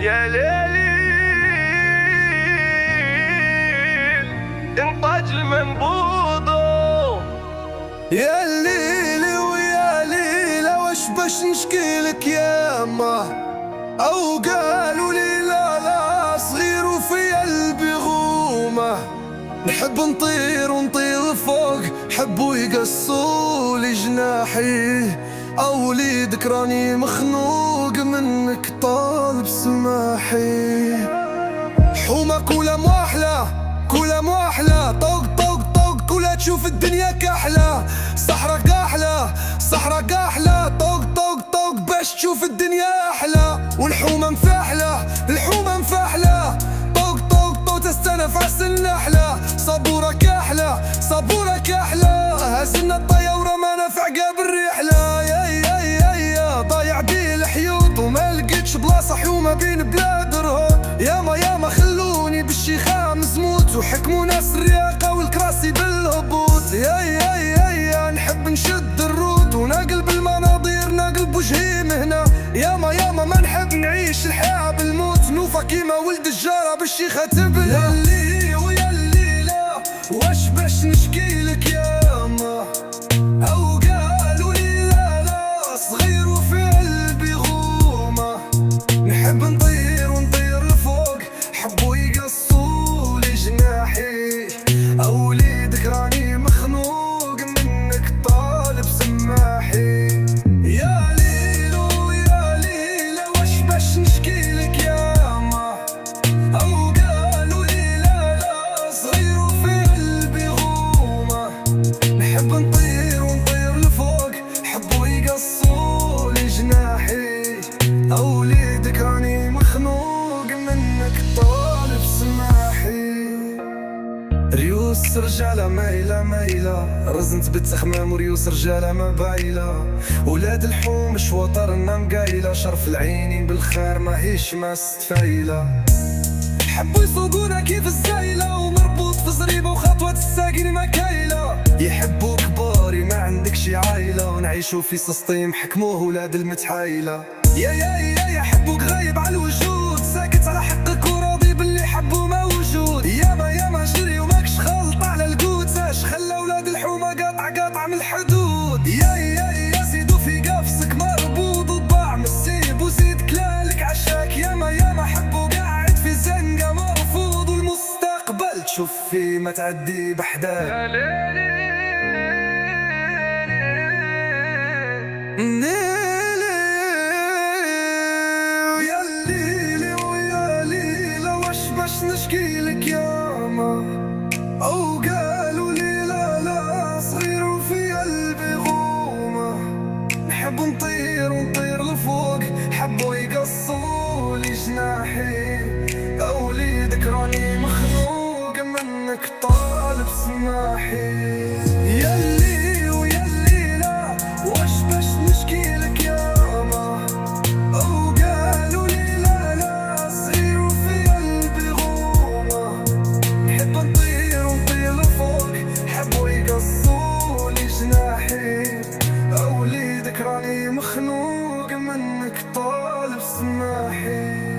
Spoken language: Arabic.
يا ليل انطج المنبوض. يا ليلي ويا ليلة واش باش نشكيلك ياما، او قالوا لي لا لا صغير وفي قلبي غومة. نحب نطير ونطير فوق، حبوا يقصوا لي جناحي، اوليدك راني مخنوق منك طالب سماحي. حومة كلها موحلة كلها موحلة، طوق طوق طوق كلها تشوف الدنيا كحلة. صحرا قاحلة صحرا قاحلة، طوق طوق طوق باش تشوف الدنيا أحلى. والحومة مفاحلة الحومة مفاحلة، طوق طوق طوق تستنى في عسل النحلة. صبورة كحلة صبورة كحلة، هزلنا الطيارة ما في عقاب الرحلة. يا ضايع بيه الحيوط وما لقيتش بلاصة حومة بين بلاد رهوط. ياما خلوني بالشيخة مزموت، وحكموا ناس الرياقة والكراسي بالهبوط. يا نحب نشد الروت ونقلب المناظير نقلب وجهي مهنة. ياما ما نحب نعيش الحياة بالموت، نوفا كيما ولد الجارة بالشيخة تبلى. ياللي وياللي لا واش باش نشكيلك ياما، او قالوا لي لا لا صغير وفي قلبي غومة. نحب نطير ونطير لفوق، حبوا يقصوا لي جناحي، اوليدك راني مخنوق منك طالب سماحي. يا ليلو يا ليلة واش باش نشكيلك ياما، او قالوا لي لا لا صغير وفي قلبي غومة. نحب نطير ونطير لفوق، حبوا يقصوا لي جناحي، اوليدك راني مخنوق منك طالب سماحي. ريوس رجالة مايلة مايلة، رزنت بالتخمام وريوس رجالة ما بايلة. ولاد الحوم شواطرنا مقايلة، شرف العينين بالخير ماهيش ما ستفايلة. حبوا يسوقونا كيف الزايلة، ومربوط في زريبة وخطوة الساقين مكايلة. يحبوا كباري ما عندك شي عايلة، ونعيشوا في سسطيم حكموه ولاد المتحايلة. يا حبوك غايب على الوجود، ساكت على حقك وراضي باللي حبوا موجود. ياما جري وماكش خلط على القود، ساش خلى ولاد الحومة قاطع من الحدود. يا زيدوا في قفصك مربوط وطباع مسيب، وزيد كلالك عشاك. ياما حبوا قاعد في زنقة مرفوض، والمستقبل تشوف فيه ما تعدي بحداك. يا ليل نشكيلك ياما، او قالوا لي لا لا صغير وفي قلبي غومة. نحب نطير ونطير لفوق، حبوا يقصوا لي جناحي، اوليدك راني مخنوق منك طالب سماحي. ياللي وياللي لا واش باش نشكيلك ياما، او قالوا لي لا لا صغير وفي قلبي غومة. نحب نطير ونطير لفوق، حبوا يقصوا لي جناحي، اوليدك راني مخنوق منك طالب سماحي.